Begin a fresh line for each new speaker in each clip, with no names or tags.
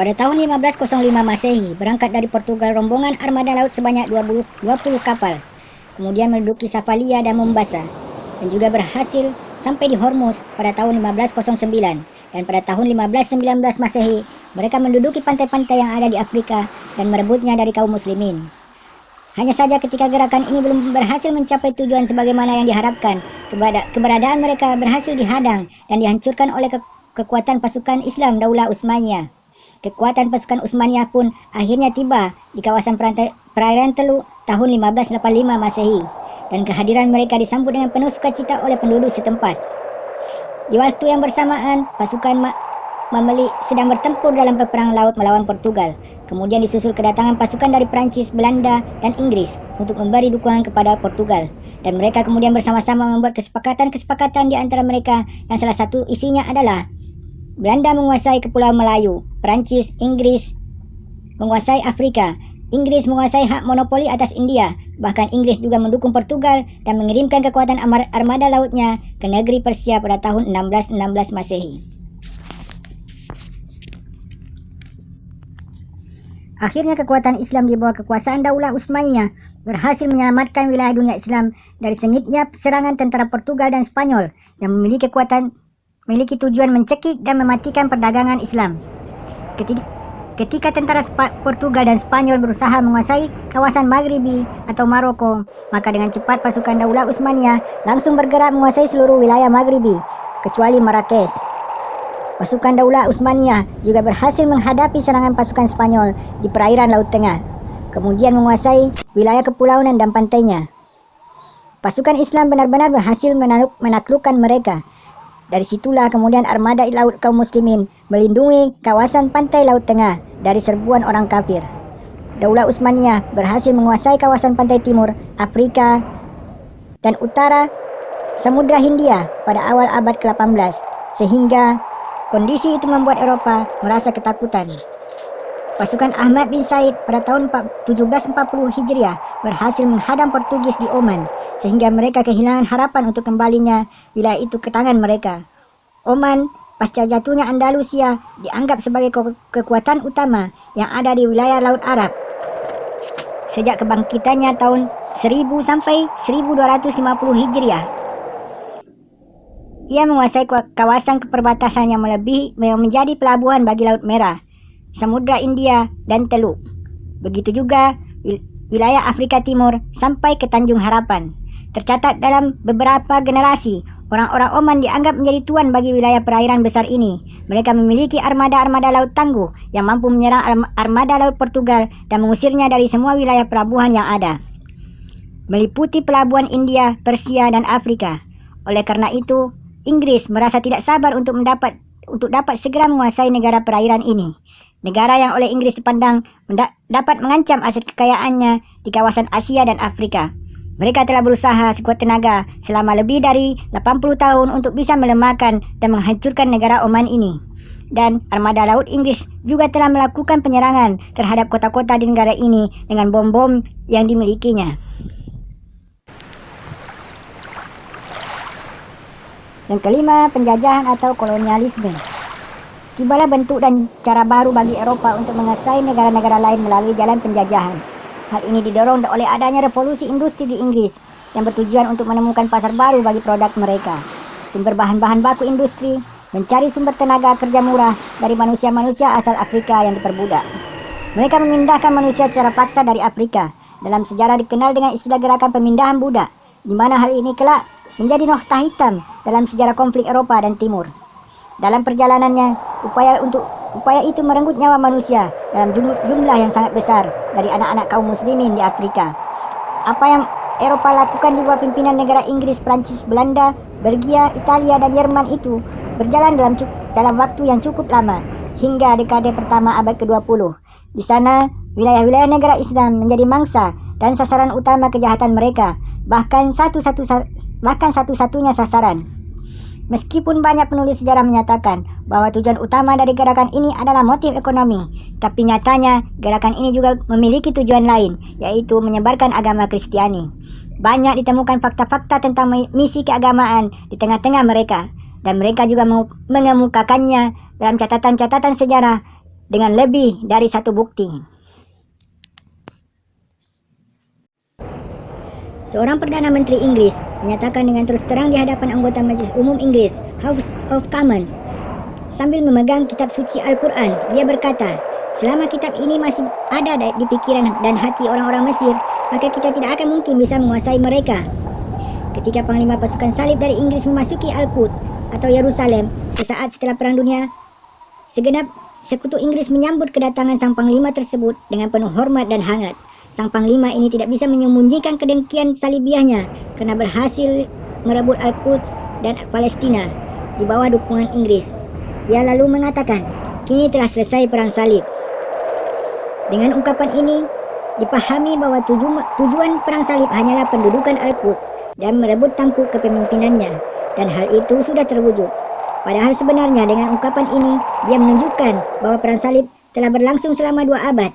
Pada tahun 1505 Masehi, berangkat dari Portugal rombongan armada laut sebanyak 20 kapal, kemudian menduduki Savalia dan Mombasa, dan juga berhasil sampai di Hormuz pada tahun 1509. Dan pada tahun 1519 Masehi, mereka menduduki pantai-pantai yang ada di Afrika dan merebutnya dari kaum muslimin. Hanya saja ketika gerakan ini belum berhasil mencapai tujuan sebagaimana yang diharapkan, keberadaan mereka berhasil dihadang dan dihancurkan oleh kekuatan pasukan Islam Daulah Utsmaniyah. Kekuatan pasukan Utsmaniyah pun akhirnya tiba di kawasan perairan Teluk tahun 1585 Masehi, dan kehadiran mereka disambut dengan penuh sukacita oleh penduduk setempat. Di waktu yang bersamaan, pasukan Mamalik sedang bertempur dalam peperangan laut melawan Portugal. Kemudian disusul kedatangan pasukan dari Prancis, Belanda, dan Inggris untuk memberi dukungan kepada Portugal. Dan mereka kemudian bersama-sama membuat kesepakatan di antara mereka, yang salah satu isinya adalah Belanda menguasai Kepulauan Melayu, Prancis, Inggris menguasai Afrika, Inggris menguasai hak monopoli atas India. Bahkan Inggris juga mendukung Portugal dan mengirimkan kekuatan armada lautnya ke negeri Persia pada tahun 1616 Masehi. Akhirnya kekuatan Islam di bawah kekuasaan Daulah Utsmaniyah berhasil menyelamatkan wilayah dunia Islam dari sengitnya serangan tentara Portugal dan Spanyol yang memiliki tujuan mencekik dan mematikan perdagangan Islam. Ketika tentara Portugal dan Spanyol berusaha menguasai kawasan Maghribi atau Maroko, maka dengan cepat pasukan Daulah Utsmaniyah langsung bergerak menguasai seluruh wilayah Maghribi, kecuali Marrakesh. Pasukan Daulah Utsmaniyah juga berhasil menghadapi serangan pasukan Spanyol di perairan Laut Tengah, kemudian menguasai wilayah kepulauan dan pantainya. Pasukan Islam benar-benar berhasil menaklukkan mereka. Dari situlah kemudian armada laut kaum muslimin melindungi kawasan pantai Laut Tengah dari serbuan orang kafir. Daulah Utsmaniyah berhasil menguasai kawasan pantai timur, Afrika, dan utara Samudra Hindia pada awal abad ke-18, sehingga kondisi itu membuat Eropa merasa ketakutan. Pasukan Ahmad bin Said pada tahun 1740 Hijriah berhasil menghadang Portugis di Oman, sehingga mereka kehilangan harapan untuk kembalinya wilayah itu ke tangan mereka. Oman, pasca jatuhnya Andalusia, dianggap sebagai kekuatan utama yang ada di wilayah Laut Arab. Sejak kebangkitannya tahun 1000 sampai 1250 Hijriah. Ia menguasai kawasan perbatasan yang menjadi pelabuhan bagi Laut Merah, Samudra India, dan Teluk. Begitu juga wilayah Afrika Timur sampai ke Tanjung Harapan. Tercatat dalam beberapa generasi, orang-orang Oman dianggap menjadi tuan bagi wilayah perairan besar ini. Mereka memiliki armada-armada laut tangguh yang mampu menyerang armada laut Portugal dan mengusirnya dari semua wilayah pelabuhan yang ada, meliputi pelabuhan India, Persia, dan Afrika. Oleh karena itu, Inggris merasa tidak sabar untuk dapat segera menguasai negara perairan ini. Negara yang oleh Inggris dipandang dapat mengancam aset kekayaannya di kawasan Asia dan Afrika. Mereka telah berusaha sekuat tenaga selama lebih dari 80 tahun untuk bisa melemahkan dan menghancurkan negara Oman ini. Dan armada laut Inggris juga telah melakukan penyerangan terhadap kota-kota di negara ini dengan bom-bom yang dimilikinya. Yang kelima, penjajahan atau kolonialisme. Tibalah bentuk dan cara baru bagi Eropa untuk menguasai negara-negara lain melalui jalan penjajahan. Hal ini didorong oleh adanya revolusi industri di Inggris yang bertujuan untuk menemukan pasar baru bagi produk mereka, sumber bahan-bahan baku industri, mencari sumber tenaga kerja murah dari manusia-manusia asal Afrika yang diperbudak. Mereka memindahkan manusia secara paksa dari Afrika. Dalam sejarah dikenal dengan istilah gerakan pemindahan budak, di mana hal ini kelak menjadi noktah hitam dalam sejarah konflik Eropa dan Timur. Dalam perjalanannya, upaya itu merenggut nyawa manusia dalam jumlah yang sangat besar dari anak-anak kaum muslimin di Afrika. Apa yang Eropa lakukan di bawah pimpinan negara Inggris, Prancis, Belanda, Belgia, Italia, dan Jerman itu berjalan dalam waktu yang cukup lama, hingga dekade pertama abad ke-20. Di sana, wilayah-wilayah negara Islam menjadi mangsa dan sasaran utama kejahatan mereka, bahkan satu-satunya sasaran. Meskipun banyak penulis sejarah menyatakan bahwa tujuan utama dari gerakan ini adalah motif ekonomi, tapi nyatanya gerakan ini juga memiliki tujuan lain, yaitu menyebarkan agama Kristiani. Banyak ditemukan fakta-fakta tentang misi keagamaan di tengah-tengah mereka, dan mereka juga mengemukakannya dalam catatan-catatan sejarah dengan lebih dari satu bukti. Seorang Perdana Menteri Inggris menyatakan dengan terus terang di hadapan anggota Majelis Umum Inggris, House of Commons, sambil memegang kitab suci Al-Quran. Dia berkata, selama kitab ini masih ada di pikiran dan hati orang-orang Mesir, maka kita tidak akan mungkin bisa menguasai mereka. Ketika Panglima Pasukan Salib dari Inggris memasuki Al-Quds atau Yerusalem sesaat setelah Perang Dunia, segenap sekutu Inggris menyambut kedatangan sang Panglima tersebut dengan penuh hormat dan hangat. Sang Panglima ini tidak bisa menyembunyikan kedengkian Salibiahnya karena berhasil merebut Al-Quds dan Palestina di bawah dukungan Inggris. Dia lalu mengatakan, kini telah selesai Perang Salib. Dengan ungkapan ini, dipahami bahwa tujuan Perang Salib hanyalah pendudukan Al-Quds dan merebut tampuk kepemimpinannya, dan hal itu sudah terwujud. Padahal sebenarnya dengan ungkapan ini, dia menunjukkan bahwa Perang Salib telah berlangsung selama 2 abad,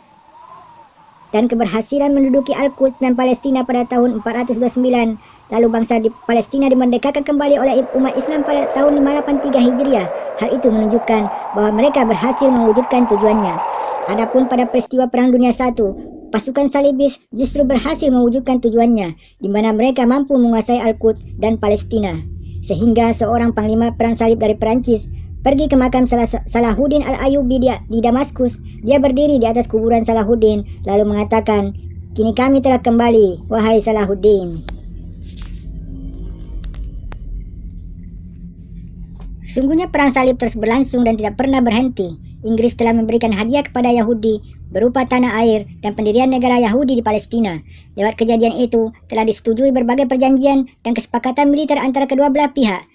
dan keberhasilan menduduki Al-Quds dan Palestina pada tahun 429, lalu bangsa di Palestina dimerdekakan kembali oleh umat Islam pada tahun 583 Hijriah. Hal itu menunjukkan bahwa mereka berhasil mewujudkan tujuannya. Adapun pada peristiwa Perang Dunia I, pasukan Salibis justru berhasil mewujudkan tujuannya, di mana mereka mampu menguasai Al-Quds dan Palestina. Sehingga seorang panglima perang salib dari Perancis pergi ke makam Salahuddin Al-Ayyubi di Damaskus. Dia berdiri di atas kuburan Salahuddin lalu mengatakan, kini kami telah kembali, wahai Salahuddin. Sungguhnya perang salib terus berlangsung dan tidak pernah berhenti. Inggris telah memberikan hadiah kepada Yahudi berupa tanah air dan pendirian negara Yahudi di Palestina. Lewat kejadian itu telah disetujui berbagai perjanjian dan kesepakatan militer antara kedua belah pihak,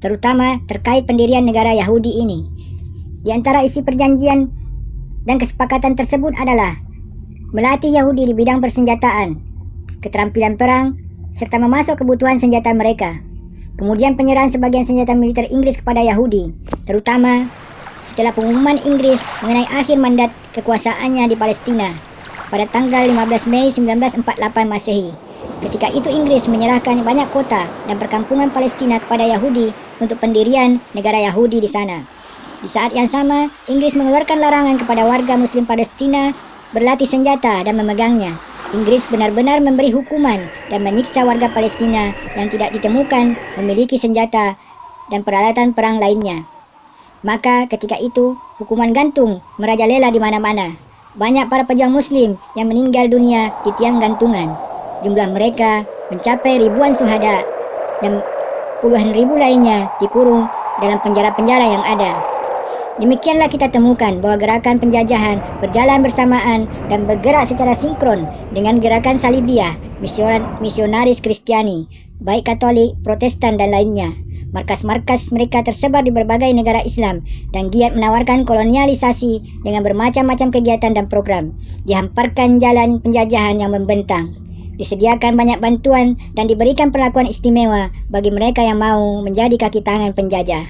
terutama terkait pendirian negara Yahudi ini. Di antara isi perjanjian dan kesepakatan tersebut adalah melatih Yahudi di bidang persenjataan, keterampilan perang, serta memasok kebutuhan senjata mereka. Kemudian penyerahan sebagian senjata militer Inggris kepada Yahudi, terutama setelah pengumuman Inggris mengenai akhir mandat kekuasaannya di Palestina pada tanggal 15 Mei 1948 Masehi. Ketika itu Inggris menyerahkan banyak kota dan perkampungan Palestina kepada Yahudi untuk pendirian negara Yahudi di sana. Di saat yang sama, Inggris mengeluarkan larangan kepada warga Muslim Palestina berlatih senjata dan memegangnya. Inggris benar-benar memberi hukuman dan menyiksa warga Palestina yang tidak ditemukan memiliki senjata dan peralatan perang lainnya. Maka ketika itu, hukuman gantung merajalela di mana-mana. Banyak para pejuang Muslim yang meninggal dunia di tiang gantungan. Jumlah mereka mencapai ribuan syuhada dan puluhan ribu lainnya dikurung dalam penjara-penjara yang ada. Demikianlah kita temukan bahwa gerakan penjajahan berjalan bersamaan dan bergerak secara sinkron dengan gerakan Salibiah, misionaris Kristiani, baik Katolik, Protestan, dan lainnya. Markas-markas mereka tersebar di berbagai negara Islam dan giat menawarkan kolonialisasi dengan bermacam-macam kegiatan dan program. Dihamparkan jalan penjajahan yang membentang. Disediakan banyak bantuan dan diberikan perlakuan istimewa bagi mereka yang mau menjadi kaki tangan penjajah.